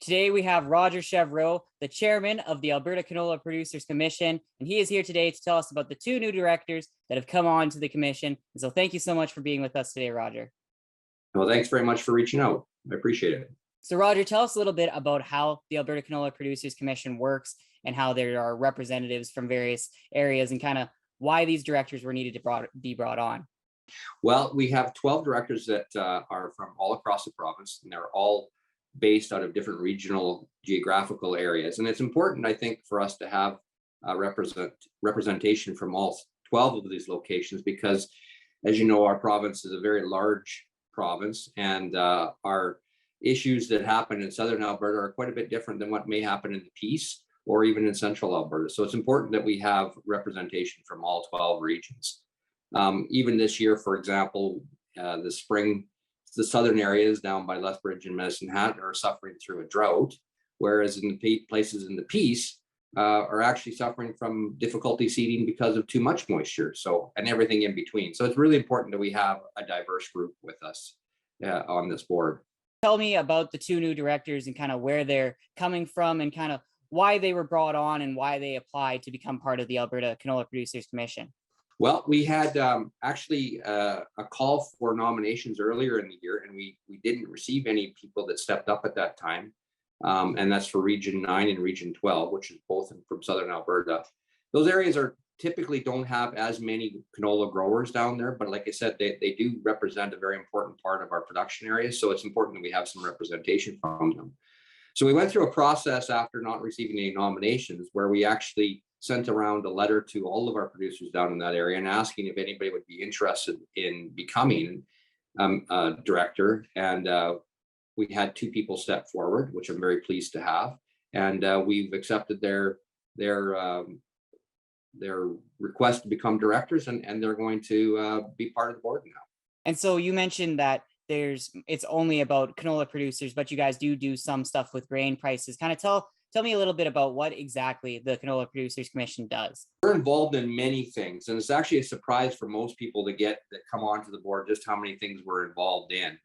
Today we have Roger Chevreau, the chairman of the Alberta Canola Producers Commission, and he is here today to tell us about the two new directors that have come on to the commission. And so thank you so much for being with us today, Roger. Well, thanks very much for reaching out. I appreciate it. So Roger, tell us a little bit about how the Alberta Canola Producers Commission works and how there are representatives from various areas and kind of why these directors were needed to be brought on. Well, we have 12 directors that are from all across the province, and they're all based out of different regional geographical areas. And it's important, I think, for us to have representation from all 12 of these locations because, as you know, our province is a very large province, and our issues that happen in southern Alberta are quite a bit different than what may happen in the Peace or even in central Alberta. So it's important that we have representation from all 12 regions. Even this year, for example, the spring, the southern areas down by Lethbridge and Medicine Hat are suffering through a drought, whereas in the places in the Peace are actually suffering from difficulty seeding because of too much moisture. So, and everything in between. So it's really important that we have a diverse group with us on this board. Tell me about the two new directors and kind of where they're coming from and kind of why they were brought on and why they applied to become part of the Alberta Canola Producers Commission. Well, we had actually a call for nominations earlier in the year, and we didn't receive any people that stepped up at that time. And that's for Region 9 and Region 12, which is both from Southern Alberta. Those areas typically don't have as many canola growers down there, but like I said, they do represent a very important part of our production areas. So it's important that we have some representation from them. So we went through a process after not receiving any nominations where we actually sent around a letter to all of our producers down in that area and asking if anybody would be interested in becoming a director. And we had two people step forward, which I'm very pleased to have. And we've accepted their request to become directors, and they're going to be part of the board now. And so you mentioned that it's only about canola producers, but you guys do some stuff with grain prices. Kind of tell me a little bit about what exactly the Canola Producers Commission does. We're involved in many things, and it's actually a surprise for most people that come onto the board just how many things we're involved in.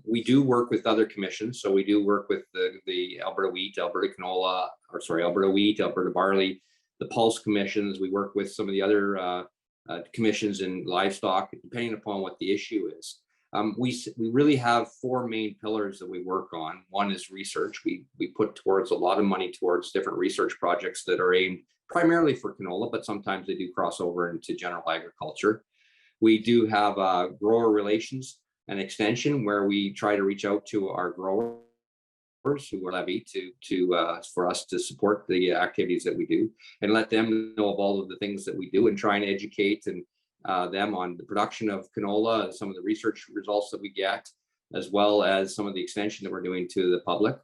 We do work with other commissions, so we do work with the Alberta Wheat, Alberta Canola, Alberta Wheat, Alberta Barley, the Pulse commissions. We work with some of the other commissions in livestock, depending upon what the issue is. We really have four main pillars that we work on. One is research. We put towards a lot of money towards different research projects that are aimed primarily for canola, but sometimes they do cross over into general agriculture. We do have grower relations and extension, where we try to reach out to our growers who are levy for us to support the activities that we do and let them know of all of the things that we do and try and educate and them on the production of canola, some of the research results that we get, as well as some of the extension that we're doing to the public.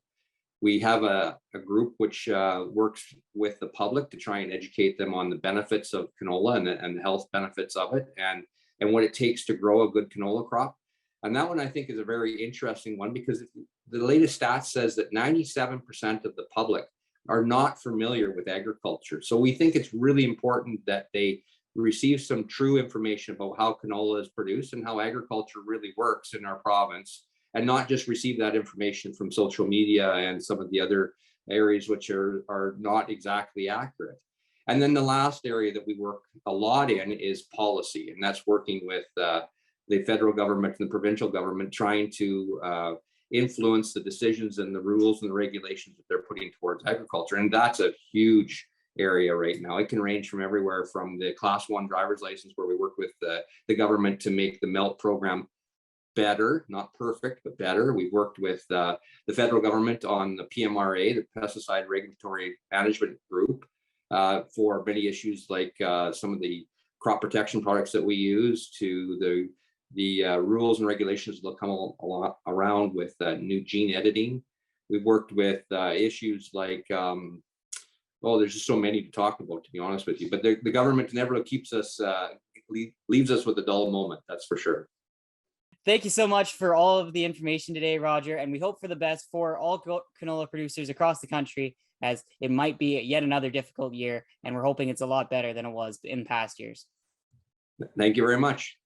We have a group which works with the public to try and educate them on the benefits of canola and the health benefits of it and what it takes to grow a good canola crop. And that one I think is a very interesting one because the latest stats says that 97% of the public are not familiar with agriculture. So we think it's really important that they receive some true information about how canola is produced and how agriculture really works in our province, and not just receive that information from social media and some of the other areas which are not exactly accurate. And then the last area that we work a lot in is policy, and that's working with the federal government and the provincial government, trying to influence the decisions and the rules and the regulations that they're putting towards agriculture. And that's a huge area right now. It can range from everywhere from the Class 1 driver's license, where we work with the government to make the MELT program better, not perfect, but better. We've worked with the federal government on the PMRA, the Pesticide Regulatory Management Group, for many issues like some of the crop protection products that we use, to the rules and regulations that come around with new gene editing. We've worked with issues like there's just so many to talk about, to be honest with you. But the government never keeps us, leaves us with a dull moment, that's for sure. Thank you so much for all of the information today, Roger. And we hope for the best for all canola producers across the country, as it might be yet another difficult year. And we're hoping it's a lot better than it was in past years. Thank you very much.